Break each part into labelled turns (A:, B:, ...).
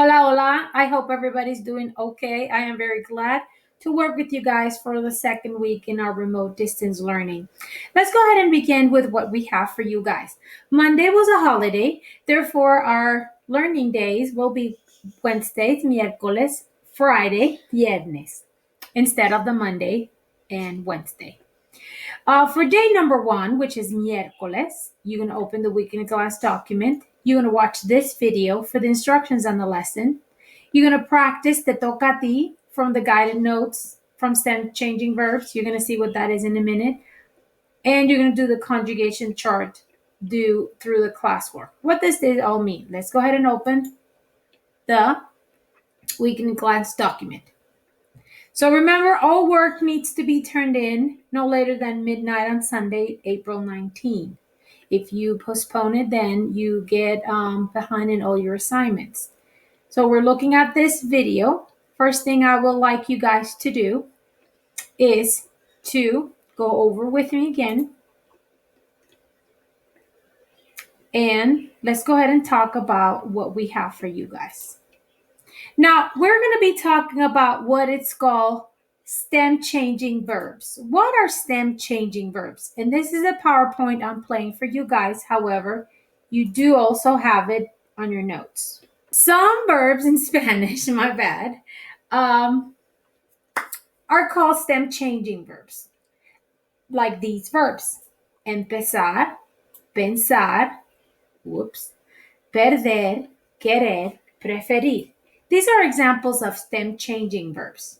A: Hola, hola. I hope everybody's doing okay. I am very glad to work with you guys for the second week in our remote distance learning. Let's go ahead and begin with what we have for you guys. Monday was a holiday, therefore, our learning days will be Wednesdays, miércoles, Friday, viernes, instead of the Monday and Wednesday. For day number one, which is miércoles, you're going to open the week in a class document. You're going to watch this video for the instructions on the lesson. You're going to practice the toca a ti from the guided notes from STEM changing verbs. You're going to see what that is in a minute. And you're going to do the conjugation chart due through the classwork. What does this all mean? Let's go ahead and open the week in class document. So remember, all work needs to be turned in no later than midnight on Sunday, April 19. If you postpone it, then you get behind in all your assignments. So we're looking at this video. First thing I would like you guys to do is to go over with me again. And let's go ahead and talk about what we have for you guys. Now, we're going to be talking about what it's called STEM changing verbs. What are STEM changing verbs? And this is a PowerPoint I'm playing for you guys. However, you do also have it on your notes. Some verbs in Spanish, my bad, are called STEM changing verbs. Like these verbs. Empezar, pensar, perder, querer, preferir. These are examples of STEM changing verbs.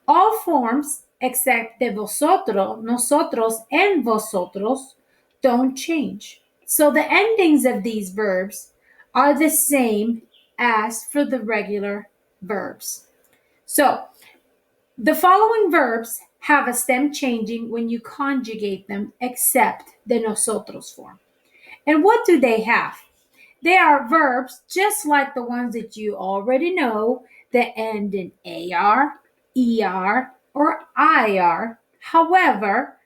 A: All forms except de vosotros, nosotros, and vosotros don't change. So the endings of these verbs are the same as for the regular verbs. So the following verbs have a stem changing when you conjugate them except the nosotros form. And what do they have? They are verbs just like the ones that you already know that end in AR, ER, or IR. However,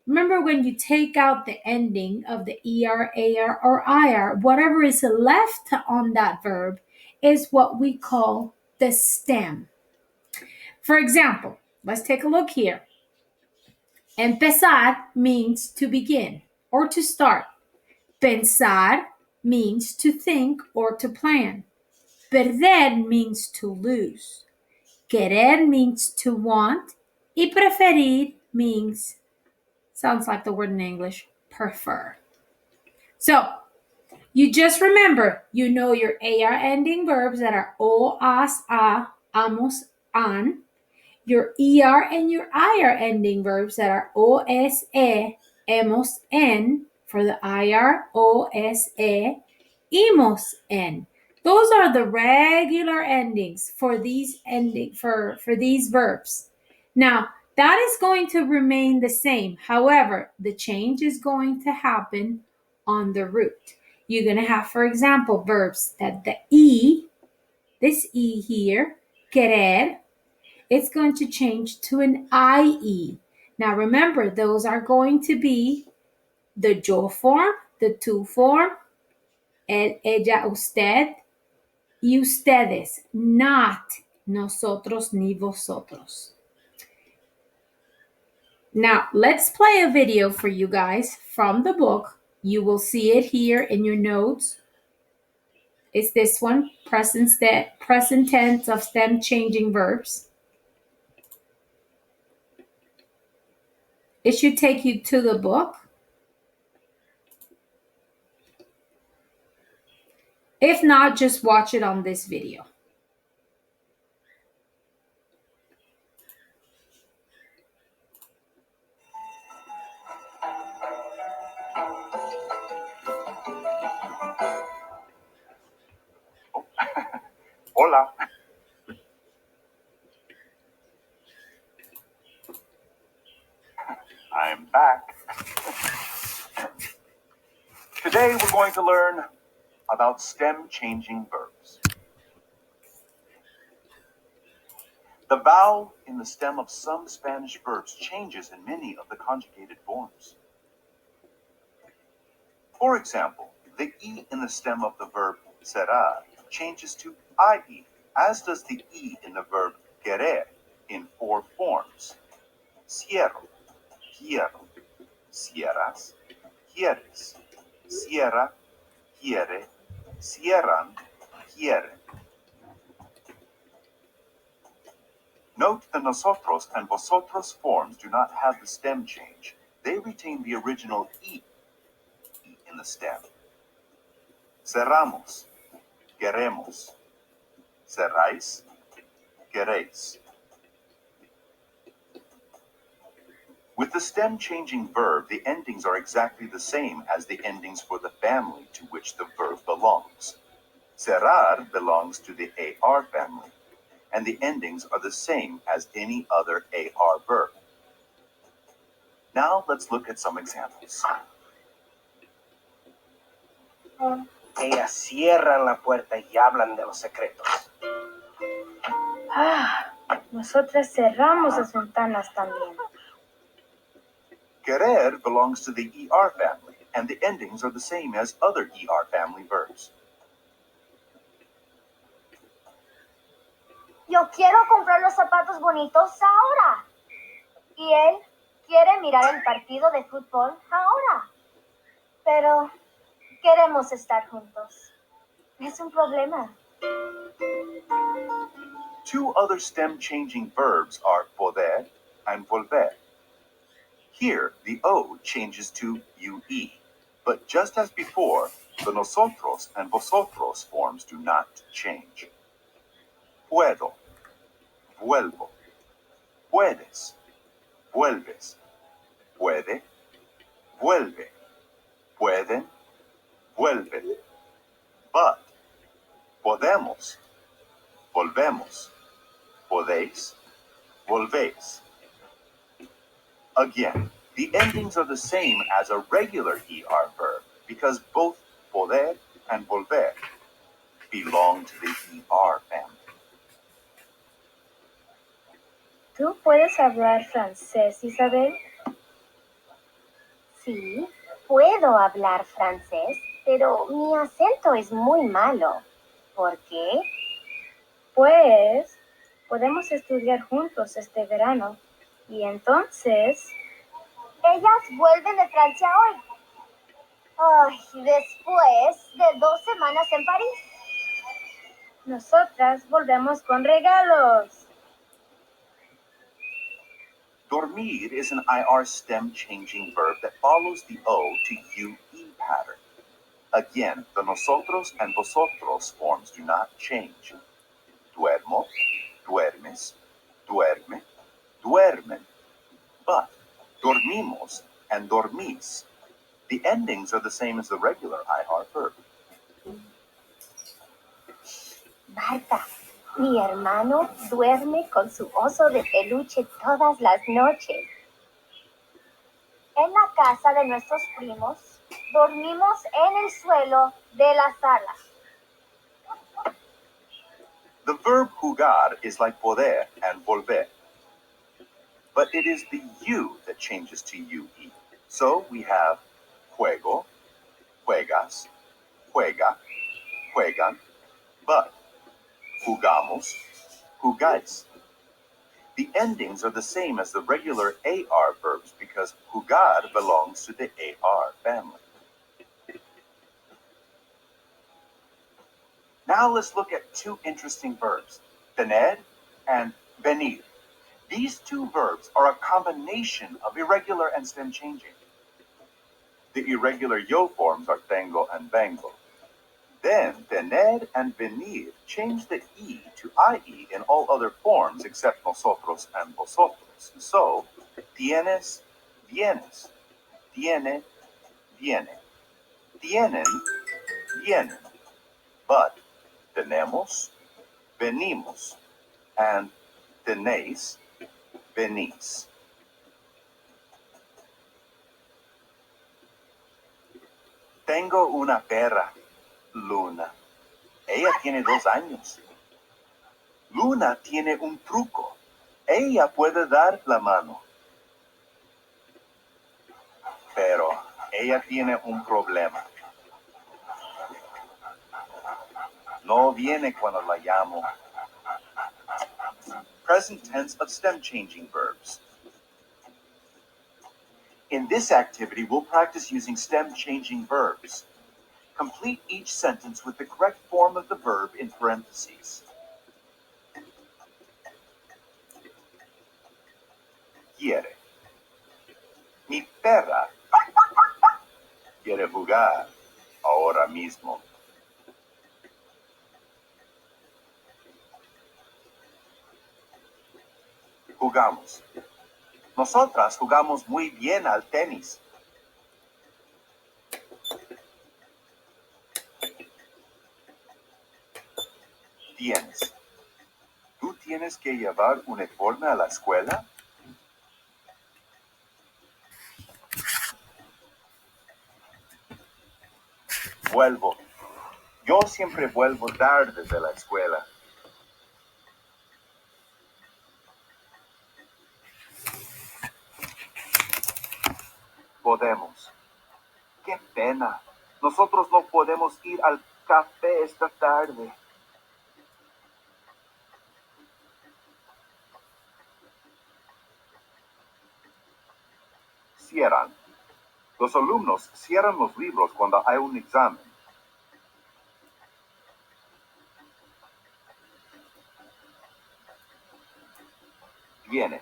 A: remember when you take out the ending of the ER, AR, or IR, whatever is left on that verb is what we call the stem. For example, let's take a look here. Empezar means to begin or to start. Pensar means to think or to plan. Perder means to lose. Querer means to want. Y preferir means, sounds like the word in English, prefer. So, you just remember, you know your AR ending verbs that are o, as, a, amos, an. Your ER and your IR ending verbs that are os, hemos, en. For the IR, os, imos, en. Those are the regular endings for these for these verbs. Now, that is going to remain the same. However, the change is going to happen on the root. You're going to have, for example, verbs that the E, this E here, querer, it's going to change to an IE. Now remember, those are going to be the yo form, the tú form, él, ella, usted, y ustedes, not nosotros ni vosotros. Now, let's play a video for you guys from the book. You will see it here in your notes. It's this one, present tense of stem changing verbs. It should take you to the book. If not, just watch it on this video.
B: Hola. I'm back. Today we're going to learn about stem changing verbs. The vowel in the stem of some Spanish verbs changes in many of the conjugated forms. For example, the E in the stem of the verb será changes to I-E, as does the E in the verb querer in 4 forms. Cierro, quiero, cierras, quieres, cierra, quiere, cierran, quieren. Note the nosotros and vosotros forms do not have the stem change. They retain the original E in the stem. Cerramos, queremos. Cerráis, queréis. With the stem changing verb, the endings are exactly the same as the endings for the family to which the verb belongs. Cerrar belongs to the AR family, and the endings are the same as any other AR verb. Now let's look at some examples.
C: Ellas cierran la puerta y hablan de los secretos.
D: Nosotras cerramos las ventanas también.
B: Querer belongs to the ER family, and the endings are the same as other ER family verbs.
E: Yo quiero comprar los zapatos bonitos ahora. Y él quiere mirar el partido de fútbol ahora. Pero queremos estar juntos. Es un problema.
B: Two other stem-changing verbs are poder and volver. Here, the O changes to UE, but just as before, the nosotros and vosotros forms do not change. Puedo, vuelvo, puedes, vuelves, puede, vuelve, pueden, vuelven. But, podemos, volvemos, podéis, volvéis. Again, the endings are the same as a regular ER verb because both poder and volver belong to the ER family.
D: ¿Tú puedes hablar francés, Isabel?
E: Sí, puedo hablar francés, pero mi acento es muy malo. ¿Por qué?
D: Pues podemos estudiar juntos este verano. Y entonces,
E: Ellas vuelven de Francia hoy. Ay, después de 2 semanas en París.
D: nosotras volvemos con regalos.
B: Dormir is an IR stem changing verb that follows the O to UE pattern. Again, the nosotros and vosotros forms do not change. Duermo, duermes, duerme, duermen. But dormimos and dormís, the endings are the same as the regular IR verb.
E: Marta, mi hermano duerme con su oso de peluche todas las noches. En la casa de nuestros primos, dormimos en el suelo de la sala.
B: The verb jugar is like poder and volver, but it is the U that changes to UE. So we have juego, juegas, juega, juegan, but jugamos, jugáis. The endings are the same as the regular AR verbs because jugar belongs to the AR family. Now let's look at two interesting verbs, tener and venir. These two verbs are a combination of irregular and stem changing. The irregular yo forms are tengo and vengo. Then tener and venir change the E to IE in all other forms except nosotros and vosotros. So, tienes, vienes, tiene, viene, tienen, vienen. But tenemos, venimos, and tenéis, venís. Tengo una perra, Luna. Ella tiene 2 años. Luna tiene un truco. Ella puede dar la mano. Pero ella tiene un problema. No viene cuando la llamo. Present tense of stem changing verbs. In this activity, we'll practice using stem changing verbs. Complete each sentence with the correct form of the verb in parentheses. Quiere. Mi perra quiere jugar ahora mismo. Jugamos. Nosotras jugamos muy bien al tenis. Tienes. ¿Tú tienes que llevar uniforme a la escuela? Vuelvo. Yo siempre vuelvo tarde de la escuela. Podemos. Qué pena. Nosotros no podemos ir al café esta tarde. Cierran. Los alumnos cierran los libros cuando hay un examen. Viene.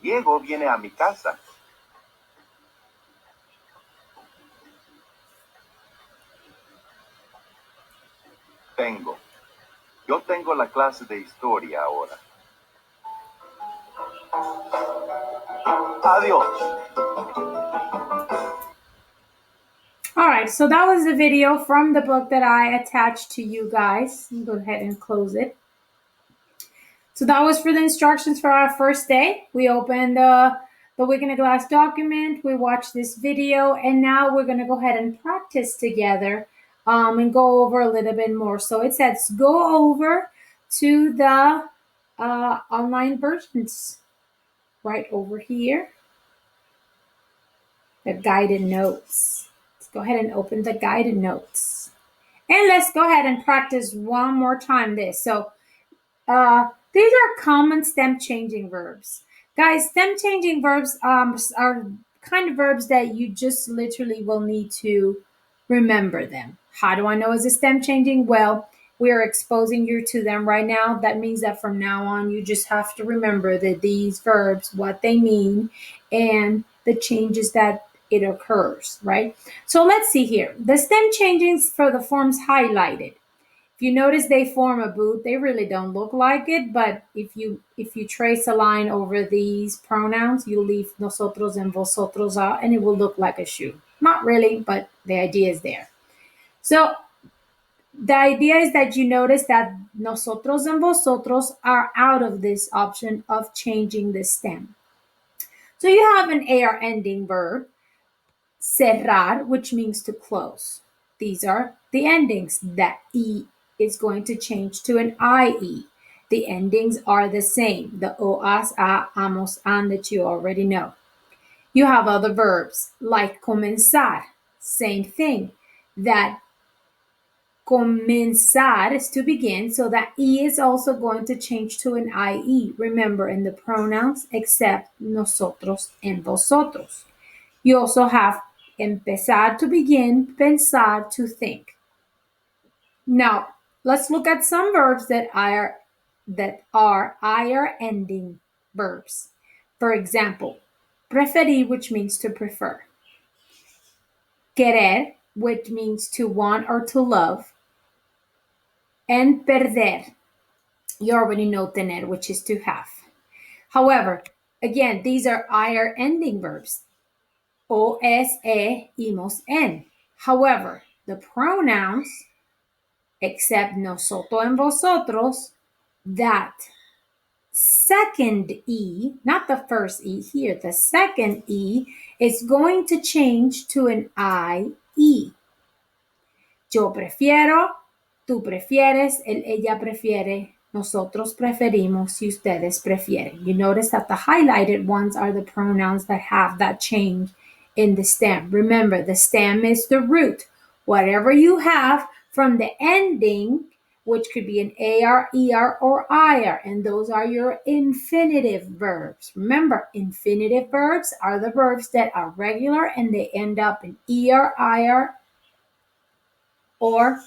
B: Diego viene a mi casa. Tengo. Yo tengo la clase de historia ahora. Adiós.
A: All right, so that was the video from the book that I attached to you guys. Go ahead and close it. So that was for the instructions for our first day. We opened the Week in a Glass document. We watched this video, and now we're going to go ahead and practice together and go over a little bit more. So it says go over to the online versions right over here. The guided notes. Let's go ahead and open the guided notes. And let's go ahead and practice one more time this. So these are common stem changing verbs. Guys, stem changing verbs are kind of verbs that you just literally will need to remember them. How do I know it's a stem changing? Well, we are exposing you to them right now. That means that from now on, you just have to remember that these verbs, what they mean, and the changes that it occurs, right? So let's see here. The stem changings for the forms highlighted. If you notice they form a boot, they really don't look like it, but if you trace a line over these pronouns, you leave nosotros and vosotros out, and it will look like a shoe. Not really, but the idea is there. So the idea is that you notice that nosotros and vosotros are out of this option of changing the stem. So you have an AR ending verb, cerrar, which means to close. These are the endings. That E is going to change to an IE. The endings are the same. The OAS, A, AMOS, AN that you already know. You have other verbs like comenzar. Same thing. That comenzar is to begin, so that E is also going to change to an IE. Remember, in the pronouns, except nosotros and vosotros. You also have empezar to begin, pensar to think. Now, let's look at some verbs that are IR ending verbs. For example, preferir, which means to prefer. Querer, which means to want or to love. And perder, you already know tener, which is to have. However, again, these are IR ending verbs. O, S, E, imos, en. However, the pronouns, except nosotros and vosotros, that second E, not the first E here, the second E is going to change to an IE. Yo prefiero, tú prefieres, él, ella prefiere, nosotros preferimos, y ustedes prefieren. You notice that the highlighted ones are the pronouns that have that change in the stem. Remember, the stem is the root. Whatever you have from the ending, which could be an AR, ER, or IR, and those are your infinitive verbs. Remember, infinitive verbs are the verbs that are regular and they end up in ER, IR, or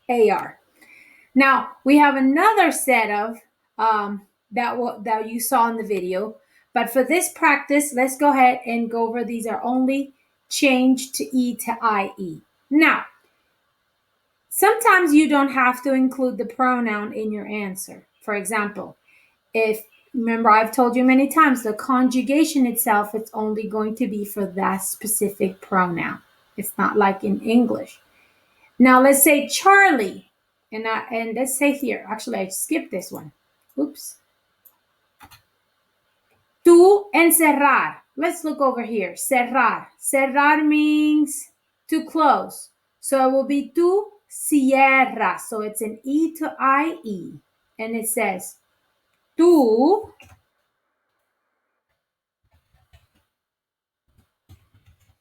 A: AR. Now, we have another set of that you saw in the video, but for this practice, let's go ahead and go over these are only changed to E to IE. Now, sometimes you don't have to include the pronoun in your answer. For example, if remember I've told you many times the conjugation itself, it's only going to be for that specific pronoun. It's not like in English. Now let's say Charlie, and let's say here, actually I skipped this one. Oops. Tú encerrar. Let's look over here. Cerrar. Cerrar means to close. So it will be tú cierras. So it's an E to IE. And it says tú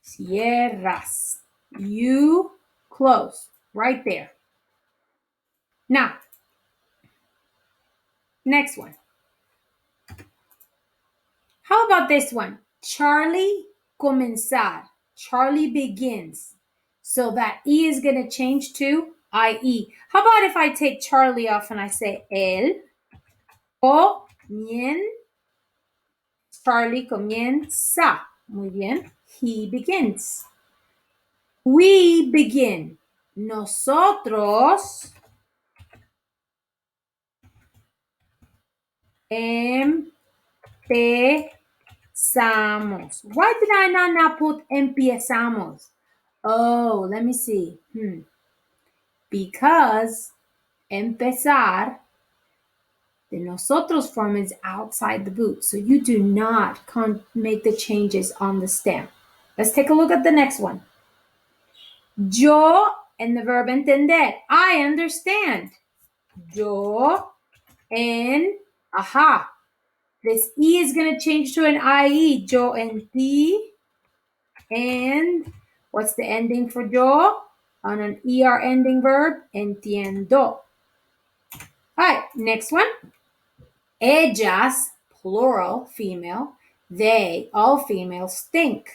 A: cierras. You close. Right there. Now, next one. How about this one? Charlie comenzar. Charlie begins. So that E is going to change to IE. How about if I take Charlie off and I say él comienza. Charlie comienza. Muy bien. He begins. We begin. Nosotros empezamos. Why did I not put empezamos? Oh, let me see. Because empezar, the nosotros form is outside the boot. So you do not make the changes on the stem. Let's take a look at the next one. Yo and the verb entender. I understand. Yo en, aha. This E is going to change to an IE. Yo entendí. And what's the ending for yo? On an ER ending verb, entiendo. All right, next one. Ellas, plural, female. They, all females, stink.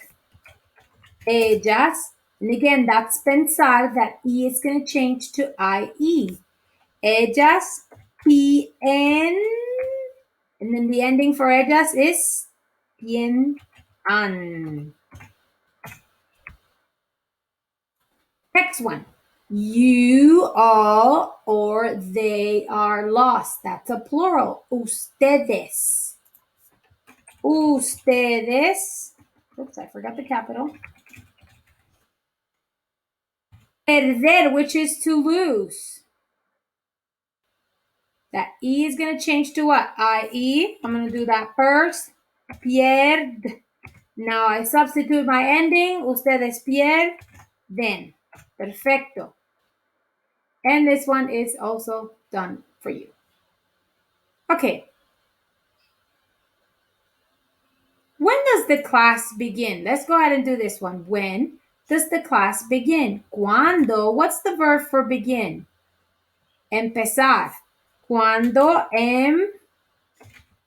A: Ellas, and again, that's pensar, that E is going to change to IE. Ellas piensan, and then the ending for ellas is piensan. Next one. You all or they are lost. That's a plural. Ustedes. Ustedes. Oops, I forgot the capital. Perder, which is to lose. That E is going to change to what? IE. I'm going to do that first. Pierd. Now I substitute my ending. Ustedes pierden. Perfecto. And this one is also done for you. Okay. When does the class begin? Let's go ahead and do this one. When does the class begin? Cuando. What's the verb for begin? Empezar. Cuando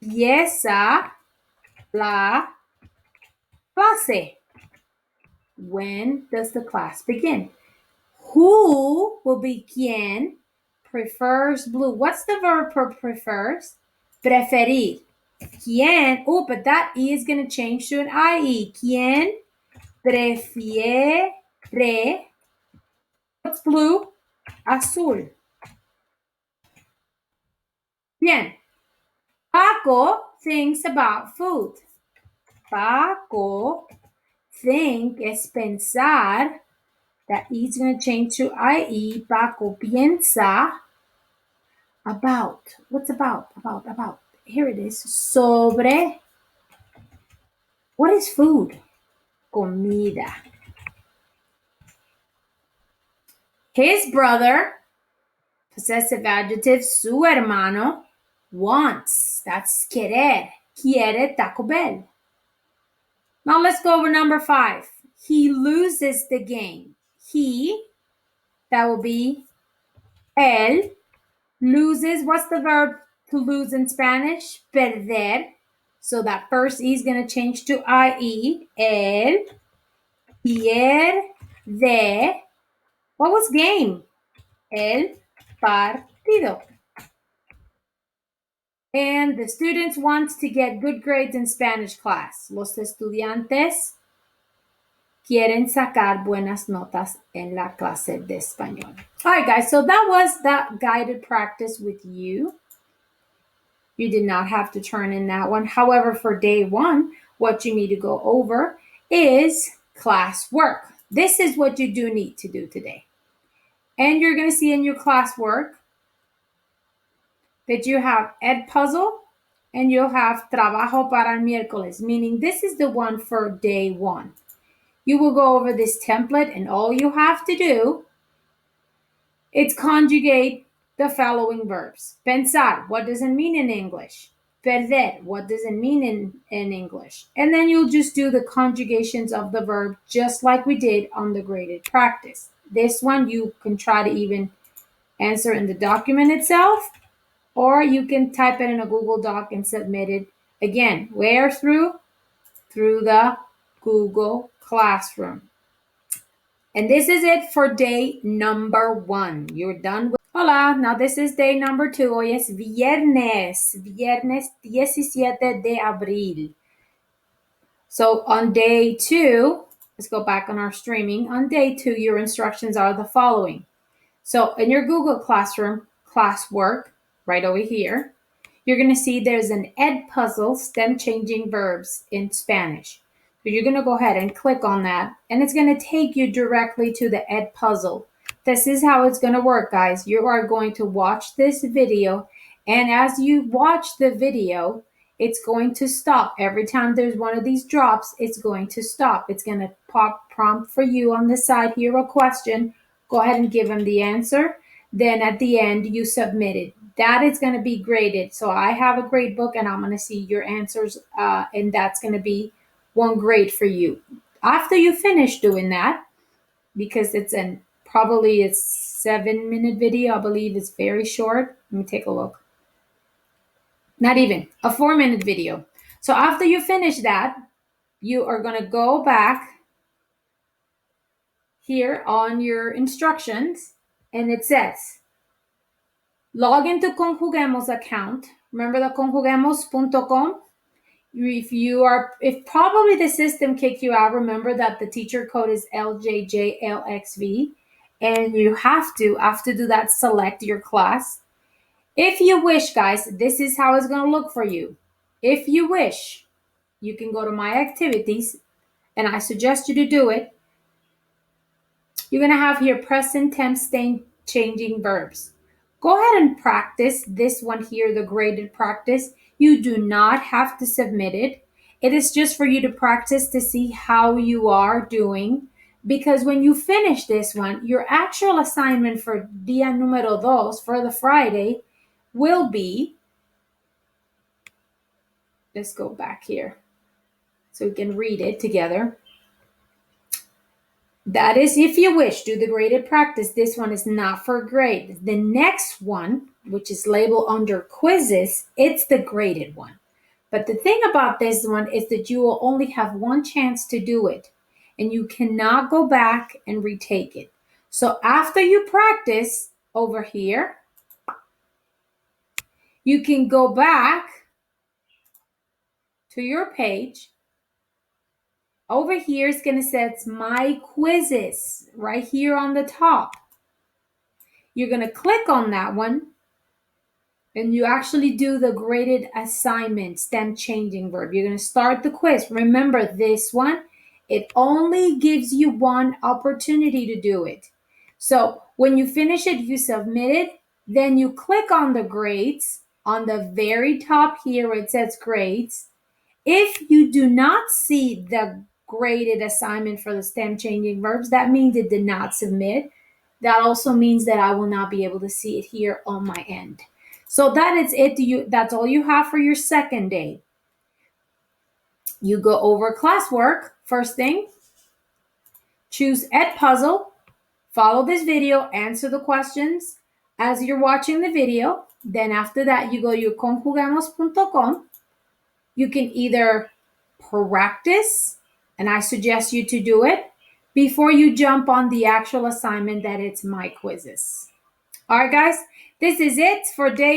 A: empieza la clase. When does the class begin? Who will be quien prefers blue? What's the verb for prefers? Preferir. Quien, oh, but that E is going to change to an IE. Quien prefiere, what's blue? Azul. Bien. Paco thinks about food. Paco think es pensar. That E is going to change to IE. Paco piensa about. What's about? About. Here it is. Sobre. What is food? Comida. His brother, possessive adjective, su hermano, wants. That's querer. Quiere Taco Bell. Now let's go over number 5. He loses the game. He That will be él loses. What's the verb to lose in Spanish? Perder. So that first E is going to change to IE. Él pierde. What was game? El partido. And the students want to get good grades in Spanish class. Los estudiantes quieren sacar buenas notas en la clase de español. All right, guys, so that was that guided practice with you. You did not have to turn in that one. However, for day one, what you need to go over is classwork. This is what you do need to do today. And you're going to see in your classwork that you have Ed Puzzle and you'll have Trabajo para el miércoles, meaning this is the one for day one. You will go over this template and all you have to do is conjugate the following verbs. Pensar, what does it mean in English? Perder, what does it mean in English? And then you'll just do the conjugations of the verb just like we did on the graded practice. This one you can try to even answer in the document itself, or you can type it in a Google Doc and submit it. Again, where through? Through the Google Classroom. And this is it for day number one. You're done with. Hola, now this is day number two. Hoy es viernes 17 de abril. So on day two, let's go back on our streaming. On day two, your instructions are the following. So in your Google Classroom classwork, right over here, you're going to see there's an Ed Puzzle, stem changing verbs in Spanish. So you're going to go ahead and click on that, and it's going to take you directly to the Ed Puzzle. This is how it's going to work, guys. You are going to watch this video, and as you watch the video, it's going to stop. Every time there's one of these drops, it's going to stop. It's going to pop prompt for you on the side here a question. Go ahead and give them the answer. Then at the end, you submit it. That is going to be graded. So I have a grade book and I'm going to see your answers, and that's going to be one grade for you. After you finish doing that, because it's probably a 7-minute video, I believe it's very short. Let me take a look. Not even a 4-minute video. So after you finish that, you are going to go back here on your instructions, and it says, log into Conjuguemos account. Remember the conjuguemos.com? If probably the system kicked you out, remember that the teacher code is LJJLXV, and you have to, after do that, select your class. If you wish, guys, this is how it's going to look for you. If you wish, you can go to my activities, and I suggest you to do it. You're going to have here present tense changing verbs. Go ahead and practice this one here, the graded practice. You do not have to submit it. It is just for you to practice to see how you are doing. Because when you finish this one, your actual assignment for día número dos, for the Friday, will be, let's go back here so we can read it together. That is, if you wish, do the graded practice. This one is not for grade. The next one, which is labeled under quizzes, it's the graded one. But the thing about this one is that you will only have one chance to do it, and you cannot go back and retake it. So after you practice over here, you can go back to your page. Over here, it's going to say it's my quizzes right here on the top. You're going to click on that one, and you actually do the graded assignment, stem changing verb. You're going to start the quiz. Remember this one, it only gives you one opportunity to do it. So when you finish it, you submit it, then you click on the grades on the very top here where it says grades. If you do not see the graded assignment for the stem changing verbs, that means it did not submit. That also means that I will not be able to see it here on my end. So that is it. That's all you have for your second day. You go over classwork. First thing, choose Ed Puzzle Follow this video, answer the questions as you're watching the video. Then after that, you go to conjugamos.com. You can either practice, and I suggest you to do it before you jump on the actual assignment that it's my quizzes. All right, guys, this is it for day